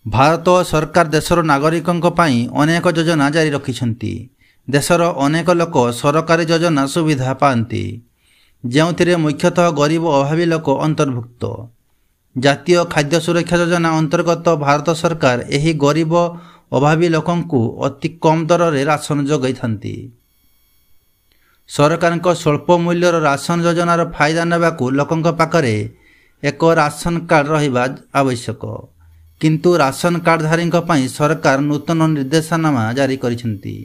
ଭାରତ ସରକାର ଦେଶର ନାଗରିକଙ୍କ ପାଇଁ ଅନେକ ଯୋଜନା ଜାରି ରଖିଛନ୍ତି। ଦେଶର ଅନେକ ଲୋକ ସରକାରୀ ଯୋଜନା ସୁବିଧା ପାଆନ୍ତି, ଯେଉଁଥିରେ ମୁଖ୍ୟତଃ ଗରିବ ଅଭାବୀ ଲୋକ ଅନ୍ତର୍ଭୁକ୍ତ। ଜାତୀୟ ଖାଦ୍ୟ ସୁରକ୍ଷା ଯୋଜନା ଅନ୍ତର୍ଗତ ଭାରତ ସରକାର ଏହି ଗରିବ ଅଭାବୀ ଲୋକଙ୍କୁ ଅତି କମ୍ ଦରରେ ରାସନ ଯୋଗାଇଥାନ୍ତି। ସରକାରଙ୍କ ସ୍ୱଳ୍ପ ମୂଲ୍ୟର ରାସନ ଯୋଜନାର ଫାଇଦା ନେବାକୁ ଲୋକଙ୍କ ପାଖରେ ଏକ ରାସନ କାର୍ଡ଼ ରହିବା ଆବଶ୍ୟକ। କିନ୍ତୁ ରାସନ କାର୍ଡ଼ଧାରୀଙ୍କ ପାଇଁ ସରକାର ନୂତନ ନିର୍ଦ୍ଦେଶନାମା ଜାରି କରିଛନ୍ତି।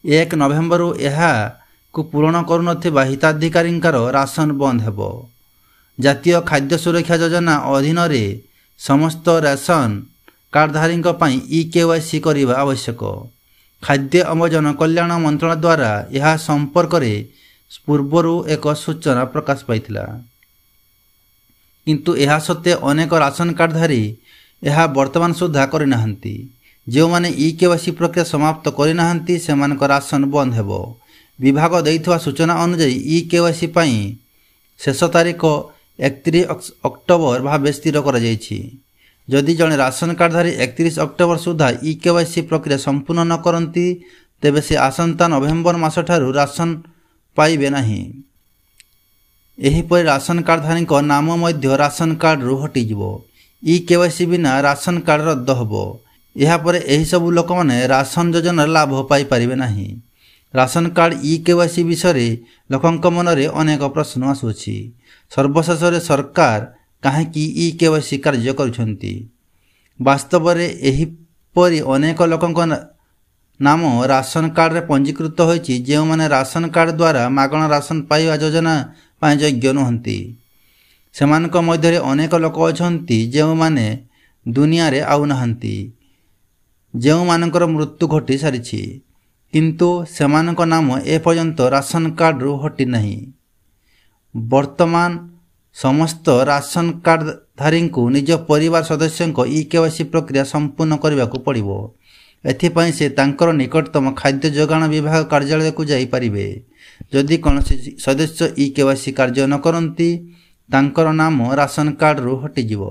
1 ନଭେମ୍ବରରୁ ଏହାକୁ ପୂରଣ କରୁନଥିବା ହିତାଧିକାରୀଙ୍କର ରାସନ ବନ୍ଦ ହେବ। ଜାତୀୟ ଖାଦ୍ୟ ସୁରକ୍ଷା ଯୋଜନା ଅଧୀନରେ ସମସ୍ତ ରାସନ କାର୍ଡ଼ଧାରୀଙ୍କ ପାଇଁ EKYC କରିବା ଆବଶ୍ୟକ। ଖାଦ୍ୟ ଅବଜନ କଲ୍ୟାଣ ମନ୍ତ୍ରଣାଳୟ ଦ୍ୱାରା ଏହା ସମ୍ପର୍କରେ ପୂର୍ବରୁ ଏକ ସୂଚନା ପ୍ରକାଶ ପାଇଥିଲା। କିନ୍ତୁ ଏହା ସତ୍ତ୍ୱେ ଅନେକ ରାସନ କାର୍ଡ଼ଧାରୀ ଏହା ବର୍ତ୍ତମାନ ସୁଦ୍ଧା କରିନାହାନ୍ତି। ଯେଉଁମାନେ EKYC ପ୍ରକ୍ରିୟା ସମାପ୍ତ କରିନାହାନ୍ତି ସେମାନଙ୍କ ରାସନ ବନ୍ଦ ହେବ। ବିଭାଗ ଦେଇଥିବା ସୂଚନା ଅନୁଯାୟୀ EKYC ପାଇଁ ଶେଷ ତାରିଖ 31 ଅକ୍ଟୋବର ଭାବେ ସ୍ଥିର କରାଯାଇଛି। ଯଦି ଜଣେ ରାସନ କାର୍ଡ଼ଧାରୀ 31 ଅକ୍ଟୋବର ସୁଦ୍ଧା EKYC ପ୍ରକ୍ରିୟା ସମ୍ପୂର୍ଣ୍ଣ ନ କରନ୍ତି ତେବେ ସେ ଆସନ୍ତା ନଭେମ୍ବର ମାସଠାରୁ ରାସନ ପାଇବେ ନାହିଁ। ଏହିପରି ରାସନ କାର୍ଡ଼ଧାରୀଙ୍କ ନାମ ମଧ୍ୟ ରାସନ କାର୍ଡ଼ରୁ ହଟିଯିବ। EKYC ବିନା ରାସନ କାର୍ଡ଼ ରଦ୍ଦ ହେବ। ଏହାପରେ ଏହିସବୁ ଲୋକମାନେ ରାସନ ଯୋଜନାର ଲାଭ ପାଇପାରିବେ ନାହିଁ। ରାସନ କାର୍ଡ଼ EKYC ବିଷୟରେ ଲୋକଙ୍କ ମନରେ ଅନେକ ପ୍ରଶ୍ନ ଆସୁଅଛି। ସର୍ବଶେଷରେ ସରକାର କାହିଁକି EKYC କାର୍ଯ୍ୟ କରୁଛନ୍ତି? ବାସ୍ତବରେ ଏହିପରି ଅନେକ ଲୋକଙ୍କ ନାମ ରାସନ କାର୍ଡ଼ରେ ପଞ୍ଜୀକୃତ ହୋଇଛି ଯେଉଁମାନେ ରାସନ କାର୍ଡ଼ ଦ୍ୱାରା ମାଗଣା ରାସନ ପାଇବା ଯୋଜନା ପାଇଁ ଯୋଗ୍ୟ ନୁହନ୍ତି। ସେମାନଙ୍କ ମଧ୍ୟରେ ଅନେକ ଲୋକ ଅଛନ୍ତି ଯେଉଁମାନେ ଦୁନିଆରେ ଆଉ ନାହାନ୍ତି, ଯେଉଁମାନଙ୍କର ମୃତ୍ୟୁ ଘଟି ସାରିଛି, କିନ୍ତୁ ସେମାନଙ୍କ ନାମ ଏପର୍ଯ୍ୟନ୍ତ ରାସନ କାର୍ଡ଼ରୁ ହଟିନାହିଁ। ବର୍ତ୍ତମାନ ସମସ୍ତ ରାସନ କାର୍ଡ଼ଧାରୀଙ୍କୁ ନିଜ ପରିବାର ସଦସ୍ୟଙ୍କ EKYC ପ୍ରକ୍ରିୟା ସମ୍ପୂର୍ଣ୍ଣ କରିବାକୁ ପଡ଼ିବ। ଏଥିପାଇଁ ସେ ତାଙ୍କର ନିକଟତମ ଖାଦ୍ୟ ଯୋଗାଣ ବିଭାଗ କାର୍ଯ୍ୟାଳୟକୁ ଯାଇପାରିବେ। ଯଦି କୌଣସି ସଦସ୍ୟ EKYC କାର୍ଯ୍ୟ ନ କରନ୍ତି ତାଙ୍କର ନାମ ରାସନ କାର୍ଡ଼ରୁ ହଟିଯିବ।